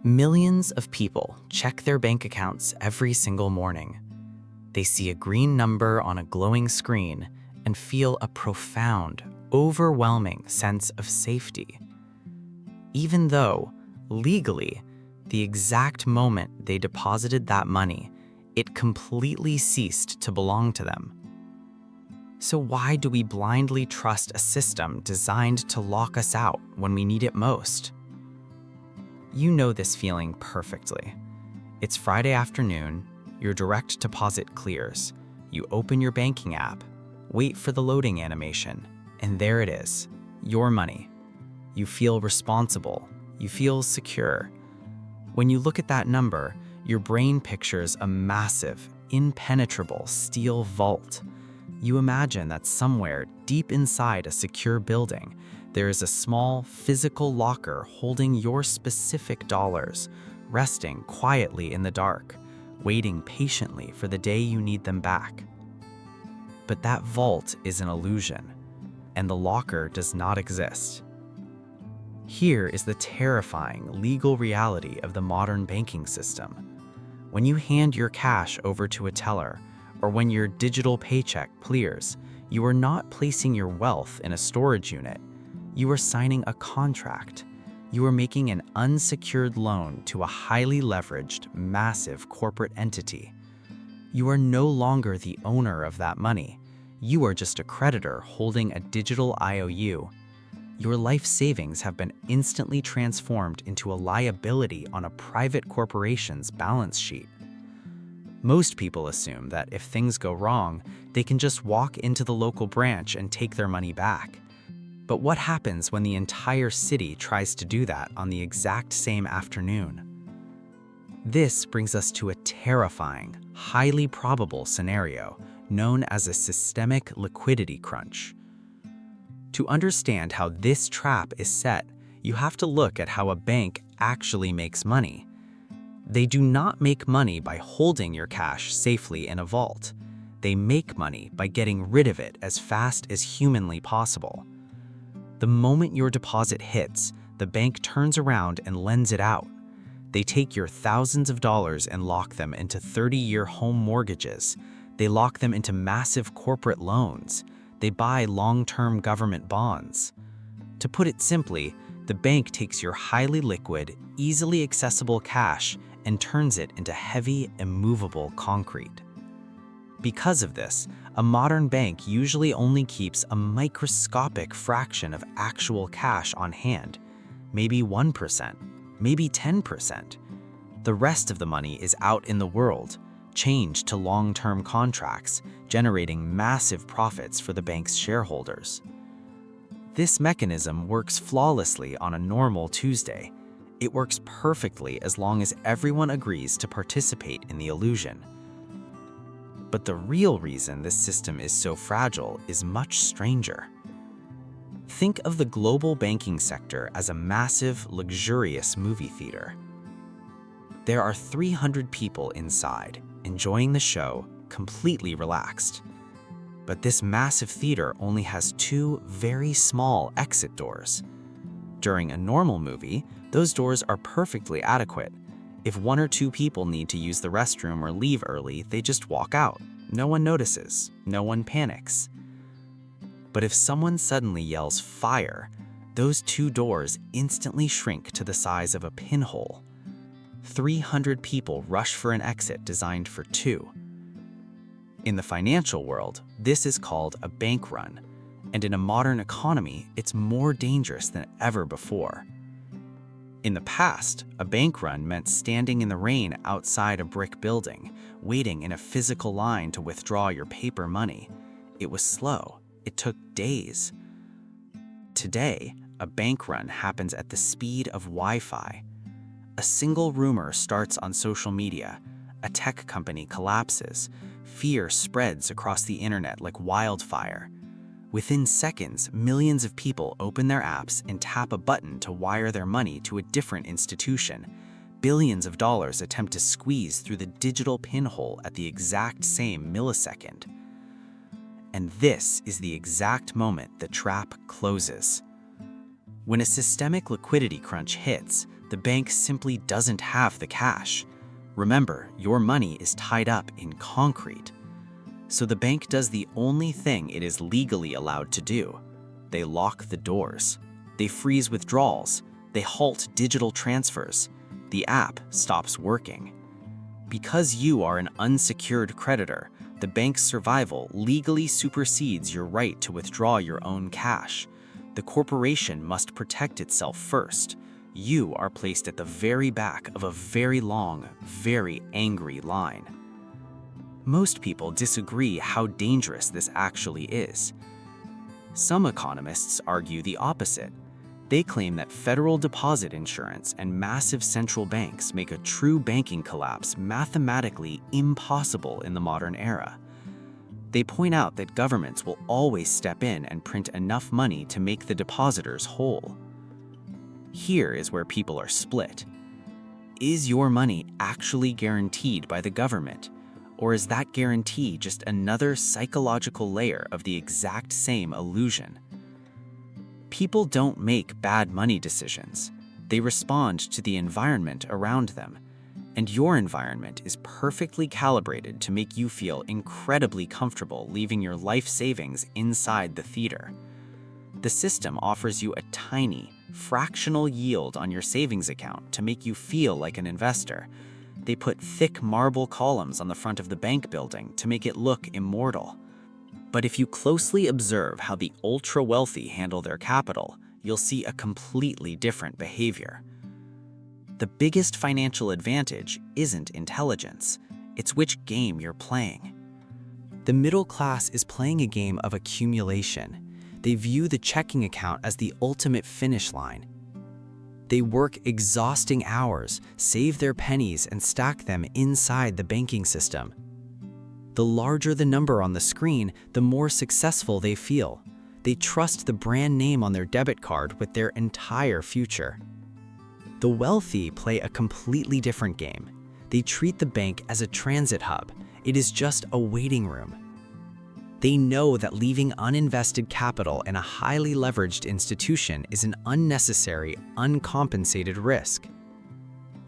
Millions of people check their bank accounts every single morning. They see a green number on a glowing screen and feel a profound, overwhelming sense of safety. Even though, legally, the exact moment they deposited that money, it completely ceased to belong to them. So why do we blindly trust a system designed to lock us out when we need it most? You know this feeling perfectly. It's Friday afternoon, your direct deposit clears, you open your banking app, wait for the loading animation, and there it is, your money. You feel responsible, you feel secure. When you look at that number, your brain pictures a massive, impenetrable steel vault. You imagine that somewhere deep inside a secure building, there is a small physical locker holding your specific dollars, resting quietly in the dark, waiting patiently for the day you need them back. But that vault is an illusion, and the locker does not exist. Here is the terrifying legal reality of the modern banking system. When you hand your cash over to a teller, or when your digital paycheck clears, you are not placing your wealth in a storage unit. You are signing a contract. You are making an unsecured loan to a highly leveraged, massive corporate entity. You are no longer the owner of that money. You are just a creditor holding a digital IOU. Your life savings have been instantly transformed into a liability on a private corporation's balance sheet. Most people assume that if things go wrong, they can just walk into the local branch and take their money back. But what happens when the entire city tries to do that on the exact same afternoon? This brings us to a terrifying, highly probable scenario known as a systemic liquidity crunch. To understand how this trap is set, you have to look at how a bank actually makes money. They do not make money by holding your cash safely in a vault. They make money by getting rid of it as fast as humanly possible. The moment your deposit hits, the bank turns around and lends it out. They take your thousands of dollars and lock them into 30-year home mortgages. They lock them into massive corporate loans. They buy long-term government bonds. To put it simply, the bank takes your highly liquid, easily accessible cash and turns it into heavy, immovable concrete. Because of this, a modern bank usually only keeps a microscopic fraction of actual cash on hand, maybe 1%, maybe 10%. The rest of the money is out in the world, changed to long-term contracts, generating massive profits for the bank's shareholders. This mechanism works flawlessly on a normal Tuesday. It works perfectly as long as everyone agrees to participate in the illusion. But the real reason this system is so fragile is much stranger. Think of the global banking sector as a massive, luxurious movie theater. There are 300 people inside, enjoying the show, completely relaxed. But this massive theater only has 2 very small exit doors. During a normal movie, those doors are perfectly adequate. If 1 or 2 people need to use the restroom or leave early, they just walk out. No one notices, no one panics. But if someone suddenly yells fire, those 2 doors instantly shrink to the size of a pinhole. 300 people rush for an exit designed for 2. In the financial world, this is called a bank run, and in a modern economy, it's more dangerous than ever before. In the past, a bank run meant standing in the rain outside a brick building, waiting in a physical line to withdraw your paper money. It was slow. It took days. Today, a bank run happens at the speed of Wi-Fi. A single rumor starts on social media. A tech company collapses. Fear spreads across the internet like wildfire. Within seconds, millions of people open their apps and tap a button to wire their money to a different institution. Billions of dollars attempt to squeeze through the digital pinhole at the exact same millisecond. And this is the exact moment the trap closes. When a systemic liquidity crunch hits, The bank simply doesn't have the cash. Remember, your money is tied up in concrete. So the bank does the only thing it is legally allowed to do. They lock the doors. They freeze withdrawals. They halt digital transfers. The app stops working. Because you are an unsecured creditor, the bank's survival legally supersedes your right to withdraw your own cash. The corporation must protect itself first. You are placed at the very back of a very long, very angry line. Most people disagree how dangerous this actually is. Some economists argue the opposite. They claim that federal deposit insurance and massive central banks make a true banking collapse mathematically impossible in the modern era. They point out that governments will always step in and print enough money to make the depositors whole. Here is where people are split. Is your money actually guaranteed by the government? Or is that guarantee just another psychological layer of the exact same illusion? People don't make bad money decisions. They respond to the environment around them. And your environment is perfectly calibrated to make you feel incredibly comfortable leaving your life savings inside the theater. The system offers you a tiny, fractional yield on your savings account to make you feel like an investor. They put thick marble columns on the front of the bank building to make it look immortal. But if you closely observe how the ultra-wealthy handle their capital, you'll see a completely different behavior. The biggest financial advantage isn't intelligence, it's which game you're playing. The middle class is playing a game of accumulation. They view the checking account as the ultimate finish line. They work exhausting hours, save their pennies, and stack them inside the banking system. The larger the number on the screen, the more successful they feel. They trust the brand name on their debit card with their entire future. The wealthy play a completely different game. They treat the bank as a transit hub. It is just a waiting room. They know that leaving uninvested capital in a highly leveraged institution is an unnecessary, uncompensated risk.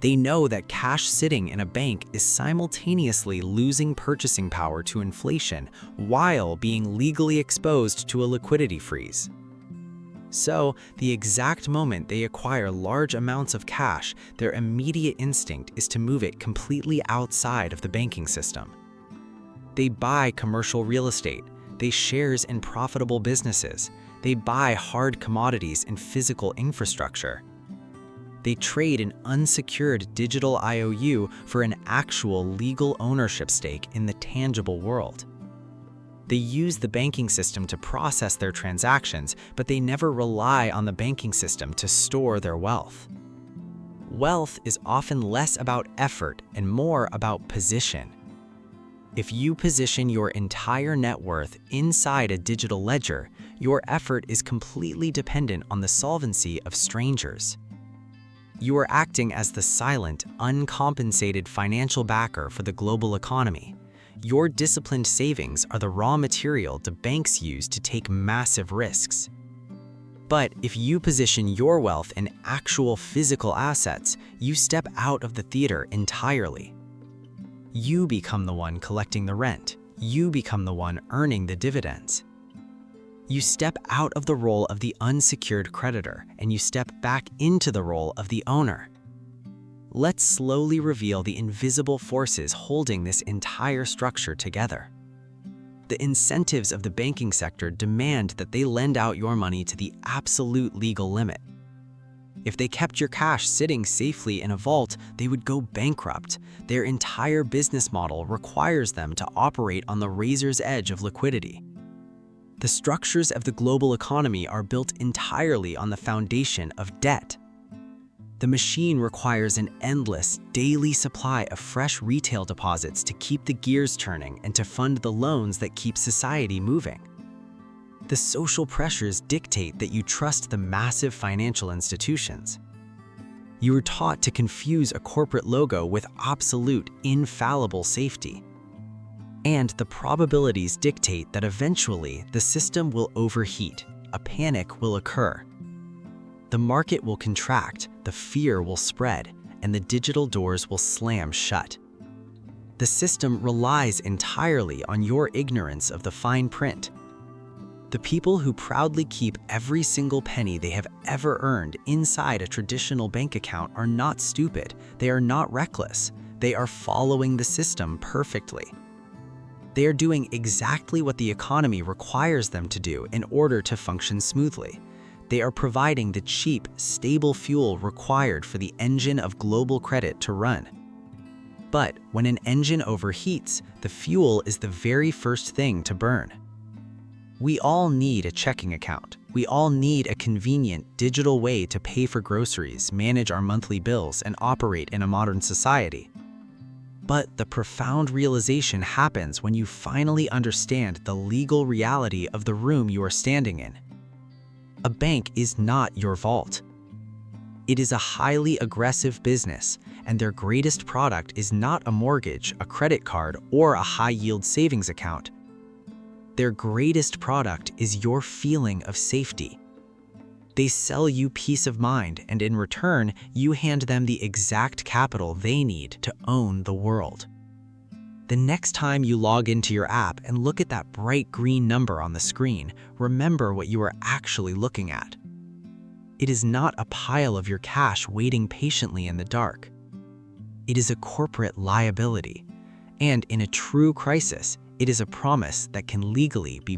They know that cash sitting in a bank is simultaneously losing purchasing power to inflation while being legally exposed to a liquidity freeze. So, the exact moment they acquire large amounts of cash, their immediate instinct is to move it completely outside of the banking system. They buy commercial real estate, they shares in profitable businesses, they buy hard commodities and physical infrastructure. They trade an unsecured digital IOU for an actual legal ownership stake in the tangible world. They use the banking system to process their transactions, but they never rely on the banking system to store their wealth. Wealth is often less about effort and more about position. If you position your entire net worth inside a digital ledger, your effort is completely dependent on the solvency of strangers. You are acting as the silent, uncompensated financial backer for the global economy. Your disciplined savings are the raw material the banks use to take massive risks. But if you position your wealth in actual physical assets, you step out of the theater entirely. You become the one collecting the rent. You become the one earning the dividends. You step out of the role of the unsecured creditor and you step back into the role of the owner. Let's slowly reveal the invisible forces holding this entire structure together. The incentives of the banking sector demand that they lend out your money to the absolute legal limit. If they kept your cash sitting safely in a vault, they would go bankrupt. Their entire business model requires them to operate on the razor's edge of liquidity. The structures of the global economy are built entirely on the foundation of debt. The machine requires an endless, daily supply of fresh retail deposits to keep the gears turning and to fund the loans that keep society moving. The social pressures dictate that you trust the massive financial institutions. You are taught to confuse a corporate logo with absolute, infallible safety. And the probabilities dictate that eventually the system will overheat, a panic will occur. The market will contract, the fear will spread, and the digital doors will slam shut. The system relies entirely on your ignorance of the fine print. The people who proudly keep every single penny they have ever earned inside a traditional bank account are not stupid, they are not reckless, they are following the system perfectly. They are doing exactly what the economy requires them to do in order to function smoothly. They are providing the cheap, stable fuel required for the engine of global credit to run. But when an engine overheats, the fuel is the very first thing to burn. We all need a checking account. We all need a convenient digital way to pay for groceries, manage our monthly bills, and operate in a modern society. But the profound realization happens when you finally understand the legal reality of the room you are standing in. A bank is not your vault. It is a highly aggressive business, and their greatest product is not a mortgage, a credit card, or a high-yield savings account. Their greatest product is your feeling of safety. They sell you peace of mind, and in return, you hand them the exact capital they need to own the world. The next time you log into your app and look at that bright green number on the screen, remember what you are actually looking at. It is not a pile of your cash waiting patiently in the dark. It is a corporate liability, and in a true crisis, it is a promise that can legally be